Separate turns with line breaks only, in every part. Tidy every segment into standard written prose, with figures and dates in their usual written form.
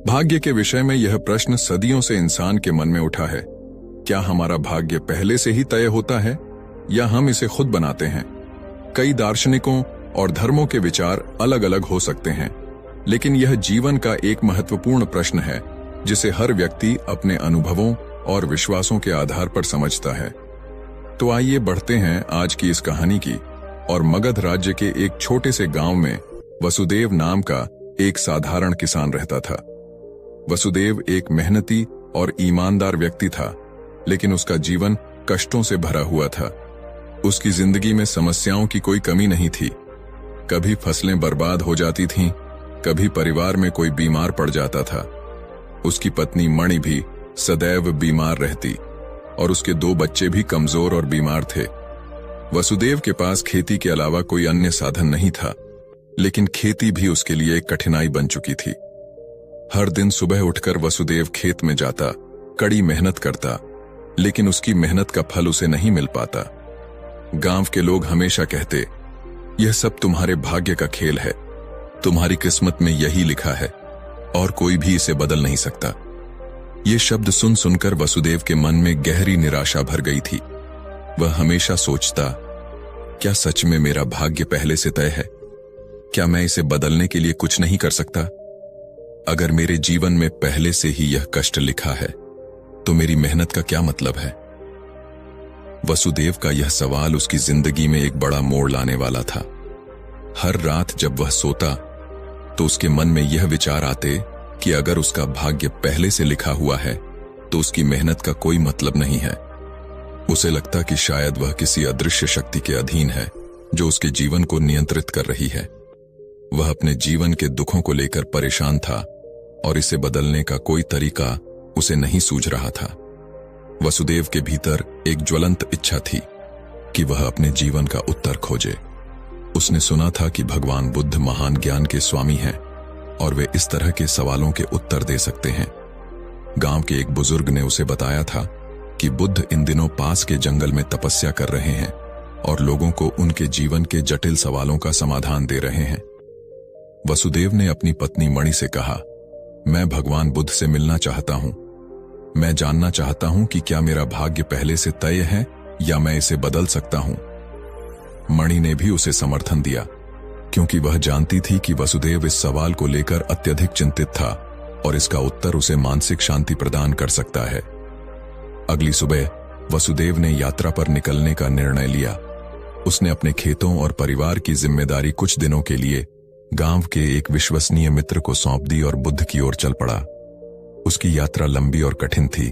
भाग्य के विषय में यह प्रश्न सदियों से इंसान के मन में उठा है। क्या हमारा भाग्य पहले से ही तय होता है या हम इसे खुद बनाते हैं? कई दार्शनिकों और धर्मों के विचार अलग अलग हो सकते हैं, लेकिन यह जीवन का एक महत्वपूर्ण प्रश्न है जिसे हर व्यक्ति अपने अनुभवों और विश्वासों के आधार पर समझता है। तो आइए बढ़ते हैं आज की इस कहानी की। और मगध राज्य के एक छोटे से गांव में वसुदेव नाम का एक साधारण किसान रहता था। वसुदेव एक मेहनती और ईमानदार व्यक्ति था, लेकिन उसका जीवन कष्टों से भरा हुआ था। उसकी जिंदगी में समस्याओं की कोई कमी नहीं थी। कभी फसलें बर्बाद हो जाती थीं, कभी परिवार में कोई बीमार पड़ जाता था। उसकी पत्नी मणि भी सदैव बीमार रहती और उसके 2 बच्चे भी कमजोर और बीमार थे। वसुदेव के पास खेती के अलावा कोई अन्य साधन नहीं था, लेकिन खेती भी उसके लिए एक कठिनाई बन चुकी थी। हर दिन सुबह उठकर वसुदेव खेत में जाता, कड़ी मेहनत करता, लेकिन उसकी मेहनत का फल उसे नहीं मिल पाता। गांव के लोग हमेशा कहते, यह सब तुम्हारे भाग्य का खेल है, तुम्हारी किस्मत में यही लिखा है और कोई भी इसे बदल नहीं सकता। ये शब्द सुन सुनकर वसुदेव के मन में गहरी निराशा भर गई थी। वह हमेशा सोचता, क्या सच में मेरा भाग्य पहले से तय है? क्या मैं इसे बदलने के लिए कुछ नहीं कर सकता? अगर मेरे जीवन में पहले से ही यह कष्ट लिखा है, तो मेरी मेहनत का क्या मतलब है? वसुदेव का यह सवाल उसकी जिंदगी में एक बड़ा मोड़ लाने वाला था। हर रात जब वह सोता, तो उसके मन में यह विचार आते कि अगर उसका भाग्य पहले से लिखा हुआ है, तो उसकी मेहनत का कोई मतलब नहीं है। उसे लगता कि शायद वह किसी अदृश्य शक्ति के अधीन है, जो उसके जीवन को नियंत्रित कर रही है। वह अपने जीवन के दुखों को लेकर परेशान था और इसे बदलने का कोई तरीका उसे नहीं सूझ रहा था। वसुदेव के भीतर एक ज्वलंत इच्छा थी कि वह अपने जीवन का उत्तर खोजे। उसने सुना था कि भगवान बुद्ध महान ज्ञान के स्वामी हैं और वे इस तरह के सवालों के उत्तर दे सकते हैं। गांव के एक बुजुर्ग ने उसे बताया था कि बुद्ध इन दिनों पास के जंगल में तपस्या कर रहे हैं और लोगों को उनके जीवन के जटिल सवालों का समाधान दे रहे हैं। वसुदेव ने अपनी पत्नी मणि से कहा, मैं भगवान बुद्ध से मिलना चाहता हूं। मैं जानना चाहता हूं कि क्या मेरा भाग्य पहले से तय है या मैं इसे बदल सकता हूं। मणि ने भी उसे समर्थन दिया, क्योंकि वह जानती थी कि वसुदेव इस सवाल को लेकर अत्यधिक चिंतित था और इसका उत्तर उसे मानसिक शांति प्रदान कर सकता है। अगली सुबह वसुदेव ने यात्रा पर निकलने का निर्णय लिया। उसने अपने खेतों और परिवार की जिम्मेदारी कुछ दिनों के लिए गांव के एक विश्वसनीय मित्र को सौंप दी और बुद्ध की ओर चल पड़ा। उसकी यात्रा लंबी और कठिन थी,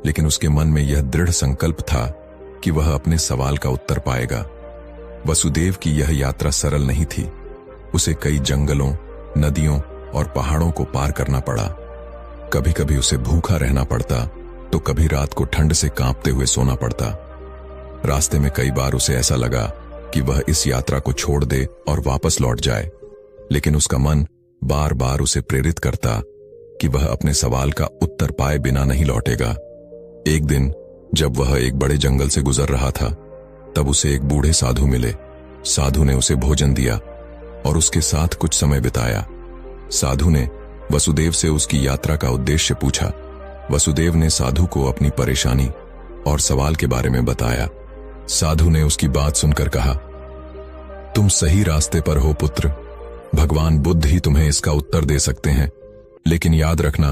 लेकिन उसके मन में यह दृढ़ संकल्प था कि वह अपने सवाल का उत्तर पाएगा। वसुदेव की यह यात्रा सरल नहीं थी। उसे कई जंगलों, नदियों और पहाड़ों को पार करना पड़ा। कभी कभी उसे भूखा रहना पड़ता, तो कभी रात को ठंड से कांपते हुए सोना पड़ता। रास्ते में कई बार उसे ऐसा लगा कि वह इस यात्रा को छोड़ दे और वापस लौट जाए, लेकिन उसका मन बार बार उसे प्रेरित करता कि वह अपने सवाल का उत्तर पाए बिना नहीं लौटेगा। एक दिन जब वह एक बड़े जंगल से गुजर रहा था, तब उसे एक बूढ़े साधु मिले। साधु ने उसे भोजन दिया और उसके साथ कुछ समय बिताया। साधु ने वसुदेव से उसकी यात्रा का उद्देश्य पूछा। वसुदेव ने साधु को अपनी परेशानी और सवाल के बारे में बताया। साधु ने उसकी बात सुनकर कहा, तुम सही रास्ते पर हो पुत्र। भगवान बुद्ध ही तुम्हें इसका उत्तर दे सकते हैं, लेकिन याद रखना,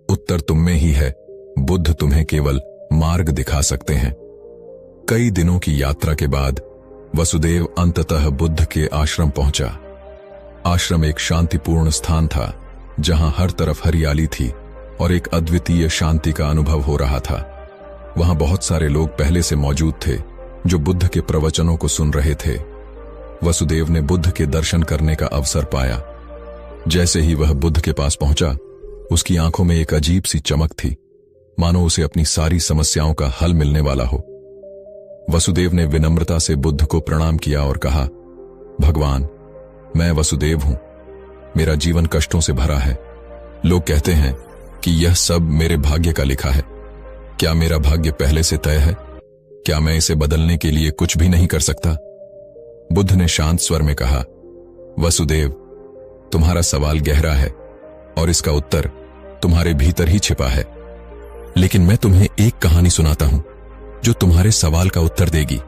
उत्तर तुम में ही है। बुद्ध तुम्हें केवल मार्ग दिखा सकते हैं। कई दिनों की यात्रा के बाद वसुदेव अंततः बुद्ध के आश्रम पहुंचा। आश्रम एक शांतिपूर्ण स्थान था, जहां हर तरफ हरियाली थी और एक अद्वितीय शांति का अनुभव हो रहा था। वहां बहुत सारे लोग पहले से मौजूद थे, जो बुद्ध के प्रवचनों को सुन रहे थे। वसुदेव ने बुद्ध के दर्शन करने का अवसर पाया। जैसे ही वह बुद्ध के पास पहुंचा, उसकी आंखों में एक अजीब सी चमक थी, मानो उसे अपनी सारी समस्याओं का हल मिलने वाला हो। वसुदेव ने विनम्रता से बुद्ध को प्रणाम किया और कहा, भगवान, मैं वसुदेव हूं। मेरा जीवन कष्टों से भरा है। लोग कहते हैं कि यह सब मेरे भाग्य का लिखा है। क्या मेरा भाग्य पहले से तय है? क्या मैं इसे बदलने के लिए कुछ भी नहीं कर सकता? बुद्ध ने शांत स्वर में कहा, वसुदेव, तुम्हारा सवाल गहरा है और इसका उत्तर
तुम्हारे भीतर ही छिपा है। लेकिन मैं तुम्हें एक कहानी सुनाता हूं जो तुम्हारे सवाल का उत्तर देगी।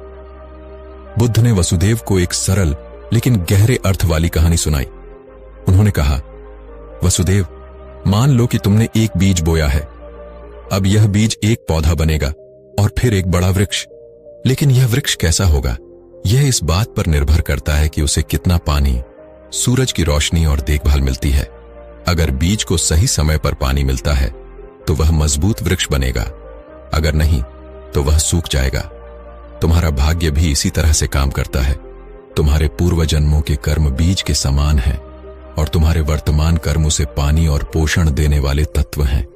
बुद्ध ने वसुदेव को एक सरल लेकिन गहरे अर्थ वाली कहानी सुनाई। उन्होंने कहा, वसुदेव, मान लो कि तुमने एक बीज बोया है। अब यह बीज एक पौधा बनेगा और फिर एक बड़ा वृक्ष। लेकिन यह वृक्ष कैसा होगा, यह इस बात पर निर्भर करता है कि उसे कितना पानी, सूरज की रोशनी और देखभाल मिलती है। अगर बीज को सही समय पर पानी मिलता है तो वह मजबूत वृक्ष बनेगा, अगर नहीं तो वह सूख जाएगा। तुम्हारा भाग्य भी इसी तरह से काम करता है। तुम्हारे पूर्व जन्मों के कर्म बीज के समान हैं और तुम्हारे वर्तमान कर्म उसे पानी और पोषण देने वाले तत्व हैं।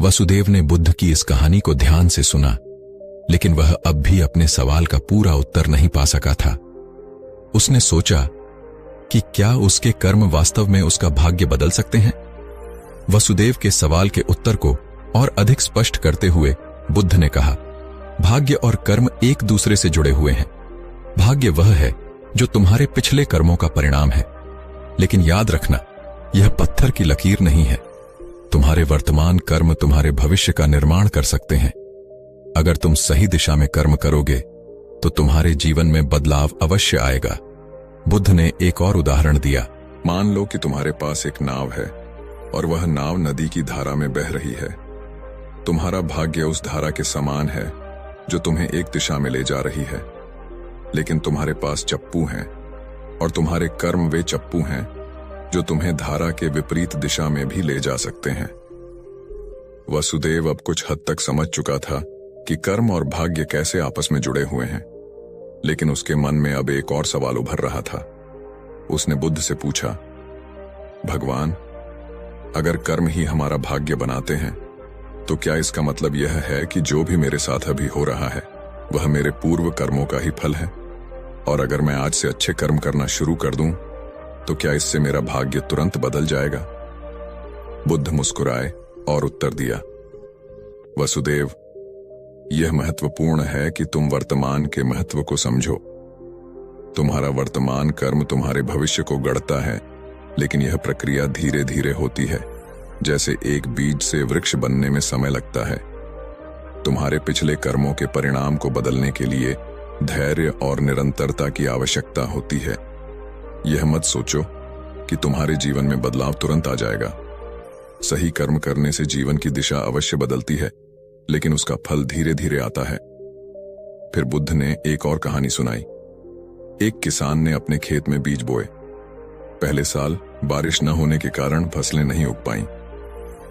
वसुदेव ने बुद्ध की इस कहानी को ध्यान से सुना, लेकिन वह अब भी अपने सवाल का पूरा उत्तर नहीं पा सका था। उसने सोचा कि क्या उसके कर्म वास्तव में उसका भाग्य बदल सकते हैं। वसुदेव के सवाल के उत्तर को और अधिक स्पष्ट करते हुए बुद्ध ने कहा, भाग्य और कर्म एक दूसरे से जुड़े हुए हैं। भाग्य वह है जो तुम्हारे पिछले कर्मों का परिणाम है, लेकिन याद रखना, यह पत्थर की लकीर नहीं है। तुम्हारे वर्तमान कर्म तुम्हारे भविष्य का निर्माण कर सकते हैं। अगर तुम सही दिशा में कर्म करोगे तो तुम्हारे जीवन में बदलाव अवश्य आएगा। बुद्ध ने एक और उदाहरण दिया।
मान लो कि तुम्हारे पास एक नाव है और वह नाव नदी की धारा में बह रही है। तुम्हारा भाग्य उस धारा के समान है जो तुम्हें एक दिशा में ले जा रही है, लेकिन तुम्हारे पास चप्पू हैं और तुम्हारे कर्म वे चप्पू हैं जो तुम्हें धारा के विपरीत दिशा में भी ले जा सकते हैं। वसुदेव अब कुछ हद तक समझ चुका था कि कर्म और भाग्य कैसे आपस में जुड़े हुए हैं, लेकिन उसके मन में अब एक और सवाल उभर रहा था। उसने बुद्ध से पूछा, भगवान, अगर कर्म ही हमारा भाग्य बनाते हैं तो क्या इसका मतलब यह है कि जो भी मेरे साथ अभी हो रहा है वह मेरे पूर्व कर्मों का ही फल है? और अगर मैं आज से अच्छे कर्म करना शुरू कर दूं तो क्या इससे मेरा भाग्य तुरंत बदल जाएगा? बुद्ध मुस्कुराए और उत्तर दिया, वसुदेव, यह महत्वपूर्ण है कि तुम वर्तमान के महत्व को समझो। तुम्हारा वर्तमान कर्म तुम्हारे भविष्य को गढ़ता है, लेकिन यह प्रक्रिया धीरे धीरे होती है। जैसे एक बीज से वृक्ष बनने में समय लगता है, तुम्हारे पिछले कर्मों के परिणाम को बदलने के लिए धैर्य और निरंतरता की आवश्यकता होती है। यह मत सोचो कि तुम्हारे जीवन में बदलाव तुरंत आ जाएगा। सही कर्म करने से जीवन की दिशा अवश्य बदलती है, लेकिन उसका फल धीरे धीरे आता है। फिर बुद्ध ने एक और कहानी सुनाई। एक किसान ने अपने खेत में बीज बोए। पहले साल बारिश न होने के कारण फसलें नहीं उग पाईं।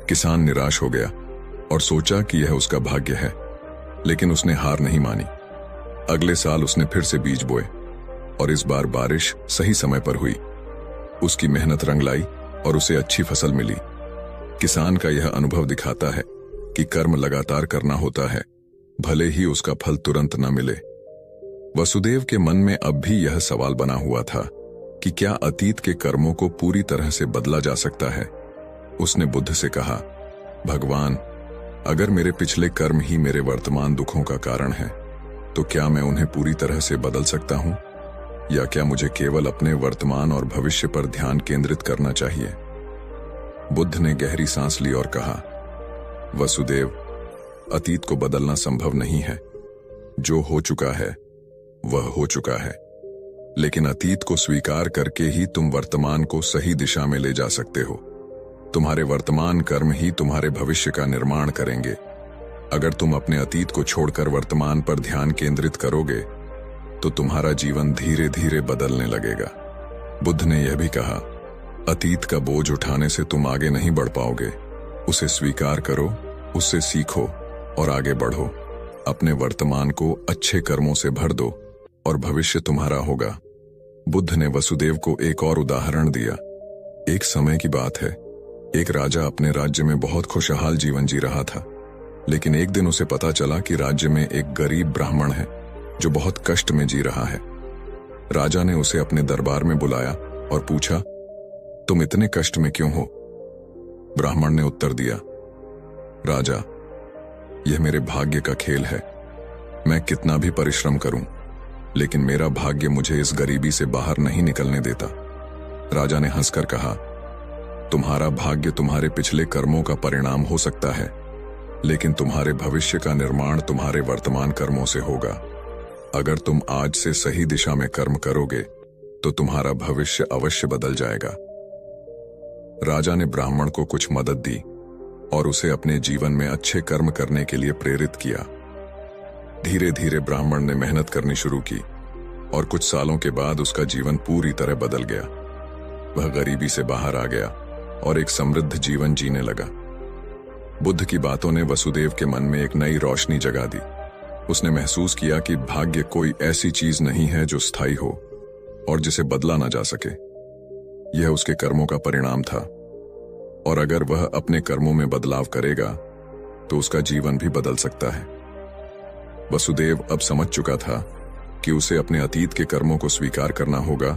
किसान निराश हो गया और सोचा कि यह उसका भाग्य है, लेकिन उसने हार नहीं मानी। अगले साल उसने फिर से बीज बोए और इस बार बारिश सही समय पर हुई। उसकी मेहनत रंग लाई और उसे अच्छी फसल मिली। किसान का यह अनुभव दिखाता है कि कर्म लगातार करना होता है, भले ही उसका फल तुरंत न मिले। वसुदेव के मन में अब भी यह सवाल बना हुआ था कि क्या अतीत के कर्मों को पूरी तरह से बदला जा सकता है। उसने बुद्ध से कहा, भगवान, अगर मेरे पिछले कर्म ही मेरे वर्तमान दुखों का कारण है तो क्या मैं उन्हें पूरी तरह से बदल सकता हूं, या क्या मुझे केवल अपने वर्तमान और भविष्य पर ध्यान केंद्रित करना चाहिए? बुद्ध ने गहरी सांस ली और कहा, वसुदेव, अतीत को बदलना संभव नहीं है। जो हो चुका है वह हो चुका है, लेकिन अतीत को स्वीकार करके ही तुम वर्तमान को सही दिशा में ले जा सकते हो। तुम्हारे वर्तमान कर्म ही तुम्हारे भविष्य का निर्माण करेंगे। अगर तुम अपने अतीत को छोड़कर वर्तमान पर ध्यान केंद्रित करोगे तो तुम्हारा जीवन धीरे धीरे बदलने लगेगा। बुद्ध ने यह भी कहा, अतीत का बोझ उठाने से तुम आगे नहीं बढ़ पाओगे। उसे स्वीकार करो, उससे सीखो और आगे बढ़ो। अपने वर्तमान को अच्छे कर्मों से भर दो और भविष्य तुम्हारा होगा। बुद्ध ने वसुदेव को एक और उदाहरण दिया। एक समय की बात है, एक राजा अपने राज्य में बहुत खुशहाल जीवन जी रहा था, लेकिन एक दिन उसे पता चला कि राज्य में एक गरीब ब्राह्मण है जो बहुत कष्ट में जी रहा है। राजा ने उसे अपने दरबार में बुलाया और पूछा, तुम इतने कष्ट में क्यों हो? ब्राह्मण ने उत्तर दिया, राजा, यह मेरे भाग्य का खेल है। मैं कितना भी परिश्रम करूं, लेकिन मेरा भाग्य मुझे इस गरीबी से बाहर नहीं निकलने देता। राजा ने हंसकर कहा, तुम्हारा भाग्य तुम्हारे पिछले कर्मों का परिणाम हो सकता है, लेकिन तुम्हारे भविष्य का निर्माण तुम्हारे वर्तमान कर्मों से होगा। अगर तुम आज से सही दिशा में कर्म करोगे तो तुम्हारा भविष्य अवश्य बदल जाएगा। राजा ने ब्राह्मण को कुछ मदद दी और उसे अपने जीवन में अच्छे कर्म करने के लिए प्रेरित किया। धीरे धीरे ब्राह्मण ने मेहनत करनी शुरू की और कुछ सालों के बाद उसका जीवन पूरी तरह बदल गया। वह गरीबी से बाहर आ गया और एक समृद्ध जीवन जीने लगा। बुद्ध की बातों ने वसुदेव के मन में एक नई रोशनी जगा दी। उसने महसूस किया कि भाग्य कोई ऐसी चीज नहीं है जो स्थायी हो और जिसे बदला ना जा सके। यह उसके कर्मों का परिणाम था, और अगर वह अपने कर्मों में बदलाव करेगा तो उसका जीवन भी बदल सकता है। वसुदेव अब समझ चुका था कि उसे अपने अतीत के कर्मों को स्वीकार करना होगा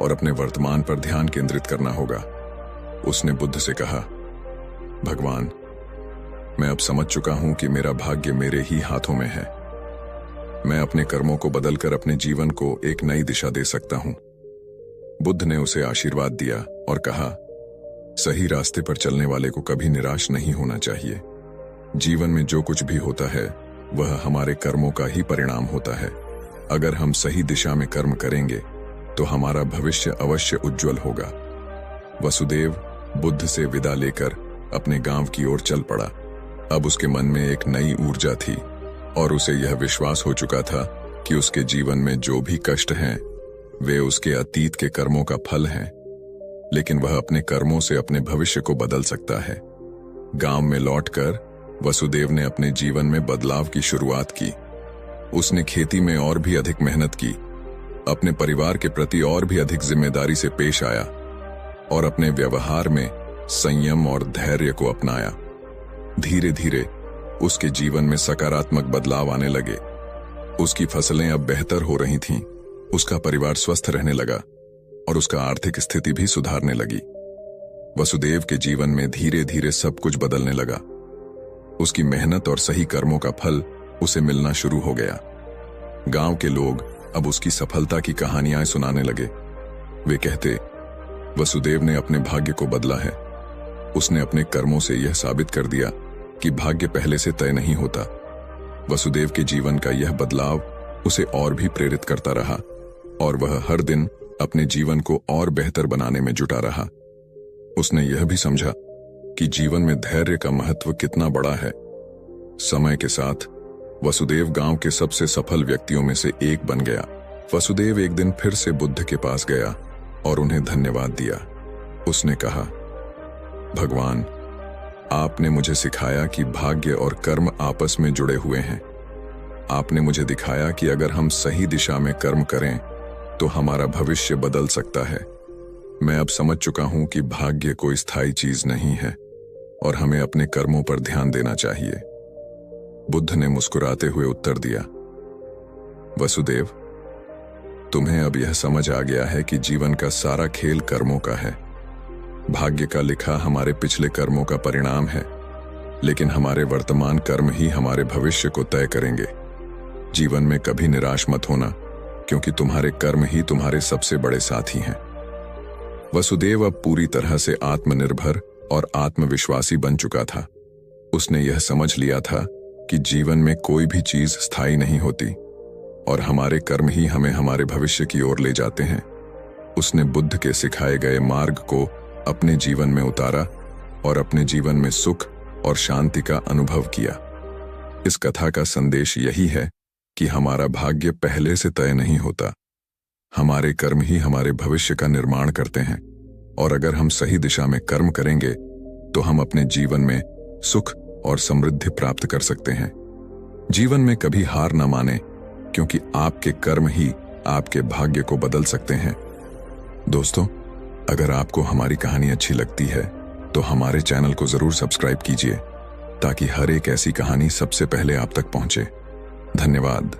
और अपने वर्तमान पर ध्यान केंद्रित करना होगा। उसने बुद्ध से कहा, भगवान, मैं अब समझ चुका हूं कि मेरा भाग्य मेरे ही हाथों में है। मैं अपने कर्मों को बदलकर अपने जीवन को एक नई दिशा दे सकता हूं। बुद्ध ने उसे आशीर्वाद दिया और कहा, सही रास्ते पर चलने वाले को कभी निराश नहीं होना चाहिए। जीवन में जो कुछ भी होता है वह हमारे कर्मों का ही परिणाम होता है। अगर हम सही दिशा में कर्म करेंगे तो हमारा भविष्य अवश्य उज्जवल होगा। वसुदेव बुद्ध से विदा लेकर अपने गांव की ओर चल पड़ा। अब उसके मन में एक नई ऊर्जा थी और उसे यह विश्वास हो चुका था कि उसके जीवन में जो भी कष्ट हैं वे उसके अतीत के कर्मों का फल हैं, लेकिन वह अपने कर्मों से अपने भविष्य को बदल सकता है। गांव में लौटकर वसुदेव ने अपने जीवन में बदलाव की शुरुआत की। उसने खेती में और भी अधिक मेहनत की, अपने परिवार के प्रति और भी अधिक जिम्मेदारी से पेश आया और अपने व्यवहार में संयम और धैर्य को अपनाया। धीरे धीरे उसके जीवन में सकारात्मक बदलाव आने लगे। उसकी फसलें अब बेहतर हो रही थीं, उसका परिवार स्वस्थ रहने लगा और उसका आर्थिक स्थिति भी सुधारने लगी। वसुदेव के जीवन में धीरे धीरे सब कुछ बदलने लगा। उसकी मेहनत और सही कर्मों का फल उसे मिलना शुरू हो गया। गांव के लोग अब उसकी सफलता की कहानियां सुनाने लगे। वे कहते, वसुदेव ने अपने भाग्य को बदला है। उसने अपने कर्मों से यह साबित कर दिया कि भाग्य पहले से तय नहीं होता। वसुदेव के जीवन का यह बदलाव उसे और भी प्रेरित करता रहा और वह हर दिन अपने जीवन को और बेहतर बनाने में जुटा रहा। उसने यह भी समझा कि जीवन में धैर्य का महत्व कितना बड़ा है। समय के साथ वसुदेव गांव के सबसे सफल व्यक्तियों में से एक बन गया। वसुदेव एक दिन फिर से बुद्ध के पास गया और उन्हें धन्यवाद दिया। उसने कहा, भगवान, आपने मुझे सिखाया कि भाग्य और कर्म आपस में जुड़े हुए हैं। आपने मुझे दिखाया कि अगर हम सही दिशा में कर्म करें तो हमारा भविष्य बदल सकता है। मैं अब समझ चुका हूं कि भाग्य कोई स्थायी चीज नहीं है और हमें अपने कर्मों पर ध्यान देना चाहिए। बुद्ध ने मुस्कुराते हुए उत्तर दिया, वसुदेव, तुम्हें अब यह समझ आ गया है कि जीवन का सारा खेल कर्मों का है। भाग्य का लिखा हमारे पिछले कर्मों का परिणाम है, लेकिन हमारे वर्तमान कर्म ही हमारे भविष्य को तय करेंगे। जीवन में कभी निराश मत होना, क्योंकि तुम्हारे कर्म ही तुम्हारे सबसे बड़े साथी हैं। वसुदेव अब पूरी तरह से आत्मनिर्भर और आत्मविश्वासी बन चुका था। उसने यह समझ लिया था कि जीवन में कोई भी चीज स्थायी नहीं होती और हमारे कर्म ही हमें हमारे भविष्य की ओर ले जाते हैं। उसने बुद्ध के सिखाए गए मार्ग को अपने जीवन में उतारा और अपने जीवन में सुख और शांति का अनुभव किया। इस कथा का संदेश यही है कि हमारा भाग्य पहले से तय नहीं होता। हमारे कर्म ही हमारे भविष्य का निर्माण करते हैं और अगर हम सही दिशा में कर्म करेंगे तो हम अपने जीवन में सुख और समृद्धि प्राप्त कर सकते हैं। जीवन में कभी हार न माने, क्योंकि आपके कर्म ही आपके भाग्य को बदल सकते हैं। दोस्तों, अगर आपको हमारी कहानी अच्छी लगती है तो हमारे चैनल को जरूर सब्सक्राइब कीजिए ताकि हर एक ऐसी कहानी सबसे पहले आप तक पहुंचे। धन्यवाद।